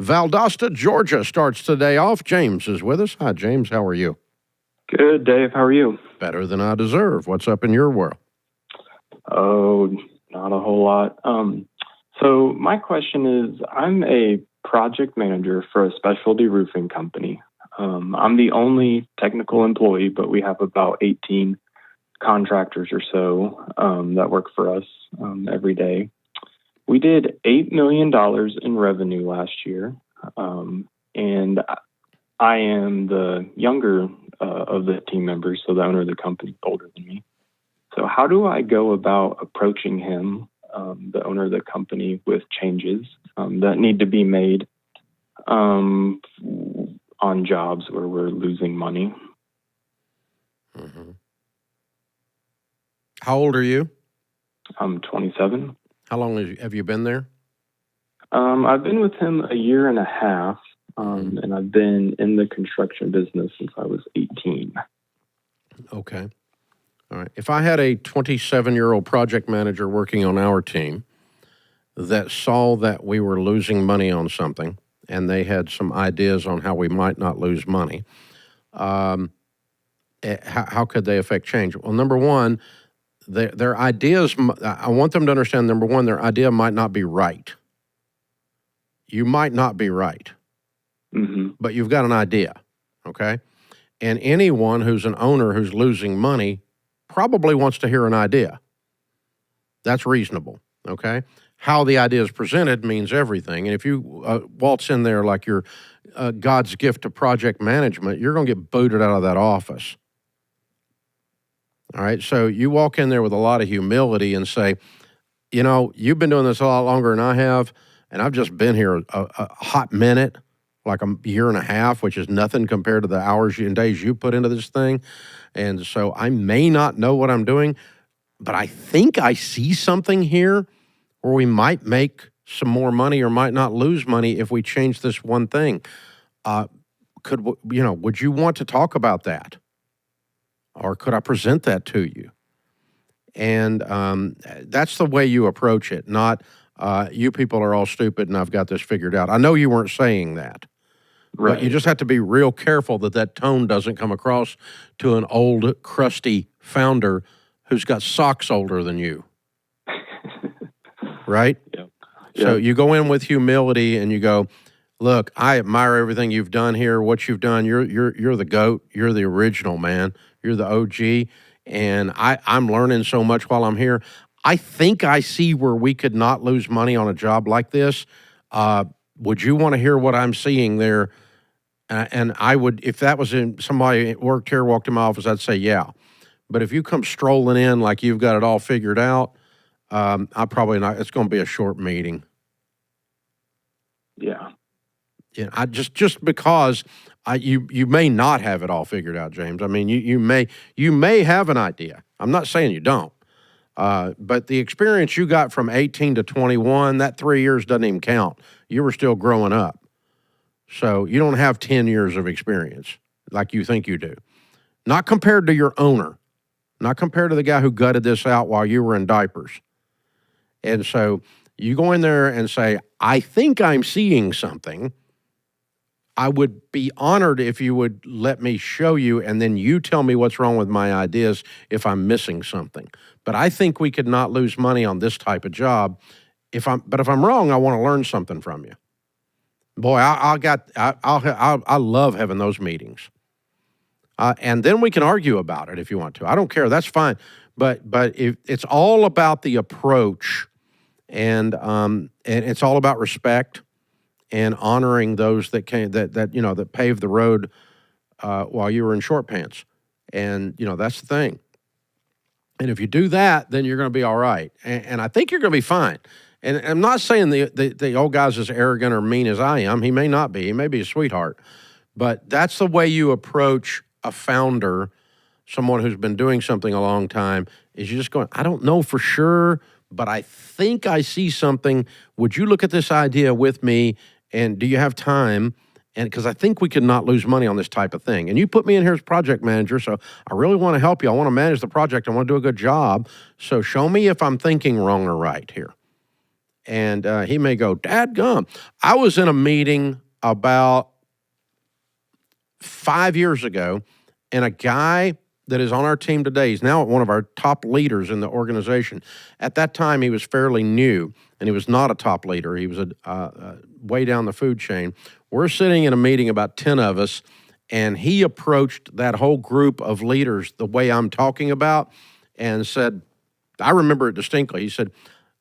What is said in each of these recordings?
Valdosta, Georgia starts today off. James is with us. Hi, James. How are you? Good, Dave. How are you? Better than I deserve. What's up in your world? Oh, not a whole lot. So my question is, I'm a project manager for a specialty roofing company. I'm the only technical employee, but we have about 18 contractors or so that work for us every day. We did $8 million in revenue last year, and I am the younger of the team members, so the owner of the company is older than me. So how do I go about approaching him, the owner of the company, with changes that need to be made on jobs where we're losing money? Mm-hmm. How old are you? I'm 27. How long have you been there? I've been with him a year and a half, and I've been in the construction business since I was 18. Okay. All right. If I had a 27-year-old project manager working on our team that saw that we were losing money on something and they had some ideas on how we might not lose money, how could they affect change? Well, number one, their ideas, I want them to understand, number one, their idea might not be right. You might not be right, but you've got an idea, okay? And anyone who's an owner who's losing money probably wants to hear an idea. That's reasonable, okay? How the idea is presented means everything. And if you waltz in there like you're God's gift to project management, you're going to get booted out of that office. All right, so you walk in there with a lot of humility and say, you know, you've been doing this a lot longer than I have, and I've just been here a hot minute, like a year and a half, which is nothing compared to the hours and days you put into this thing. And so I may not know what I'm doing, but I think I see something here where we might make some more money or might not lose money if we change this one thing. Would you want to talk about that? Or could I present that to you? And that's the way you approach it, not you people are all stupid and I've got this figured out. I know you weren't saying that. Right. But you just have to be real careful that tone doesn't come across to an old, crusty founder who's got socks older than you. Right? Yep. So you go in with humility and you go, look, I admire everything you've done here, what you've done. You're the GOAT. You're the original, man. You're the OG. And I'm learning so much while I'm here. I think I see where we could not lose money on a job like this. Would you want to hear what I'm seeing there? And I would, if that was somebody worked here, walked in my office, I'd say, yeah. But if you come strolling in like you've got it all figured out, I probably not, it's going to be a short meeting. Yeah. Yeah. I just because you may not have it all figured out, James. I mean, you may have an idea. I'm not saying you don't. But the experience you got from 18 to 21, that 3 years doesn't even count. You were still growing up. So you don't have 10 years of experience like you think you do. Not compared to your owner. Not compared to the guy who gutted this out while you were in diapers. And so you go in there and say, I think I'm seeing something. I would be honored if you would let me show you, and then you tell me what's wrong with my ideas if I'm missing something. But I think we could not lose money on this type of job. But if I'm wrong, I want to learn something from you. Boy, I love having those meetings. And then we can argue about it if you want to. I don't care. That's fine. But it's all about the approach, and it's all about respect and honoring those that paved the road while you were in short pants. And that's the thing. And if you do that, then you're going to be all right. And I think you're going to be fine. And I'm not saying the old guy's as arrogant or mean as I am. He may not be. He may be a sweetheart. But that's the way you approach a founder, someone who's been doing something a long time, is you just going, I don't know for sure, but I think I see something. Would you look at this idea with me? And do you have time? And because I think we could not lose money on this type of thing. And you put me in here as project manager, so I really want to help you. I want to manage the project. I want to do a good job. So show me if I'm thinking wrong or right here. And he may go, "Dadgum." I was in a meeting about 5 years ago, and a guy that is on our team today, he's now one of our top leaders in the organization. At that time, he was fairly new, and he was not a top leader. He was way down the food chain. We're sitting in a meeting, about 10 of us, and he approached that whole group of leaders the way I'm talking about and said, I remember it distinctly. He said,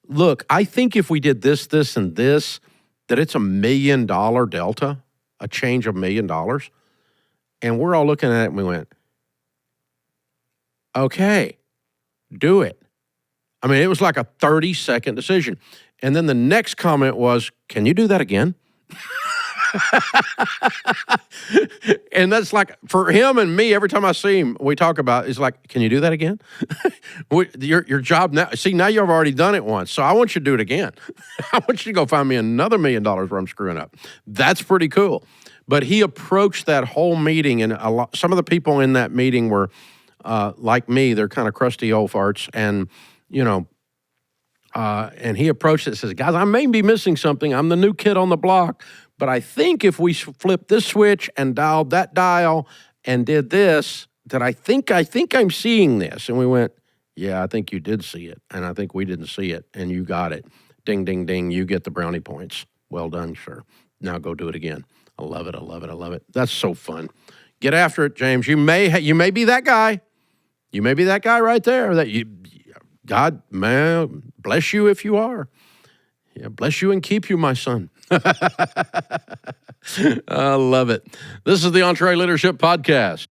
"Look, I think if we did this, this, and this, that it's $1 million delta, a change of $1 million." And we're all looking at it and we went, "Okay, do it." I mean, it was like a 30-second decision. And then the next comment was, "Can you do that again?" And that's like, for him and me, every time I see him, we talk about, it's like, "Can you do that again?" Your job now, see, now you've already done it once, so I want you to do it again. I want you to go find me another $1 million where I'm screwing up. That's pretty cool. But he approached that whole meeting, and some of the people in that meeting were like me. They're kind of crusty old farts, and and he approached it and says, "Guys, I may be missing something. I'm the new kid on the block, but I think if we flip this switch and dialed that dial and did this, that I think I'm seeing this." And we went, "Yeah, I think you did see it, and I think we didn't see it, and you got it. Ding, ding, ding. You get the brownie points. Well done, sir. Now go do it again." I love it. I love it. I love it. That's so fun. Get after it, James. You may be that guy. You may be that guy right there. God, man, bless you if you are. Yeah, bless you and keep you, my son. I love it. This is the EntreLeadership Podcast.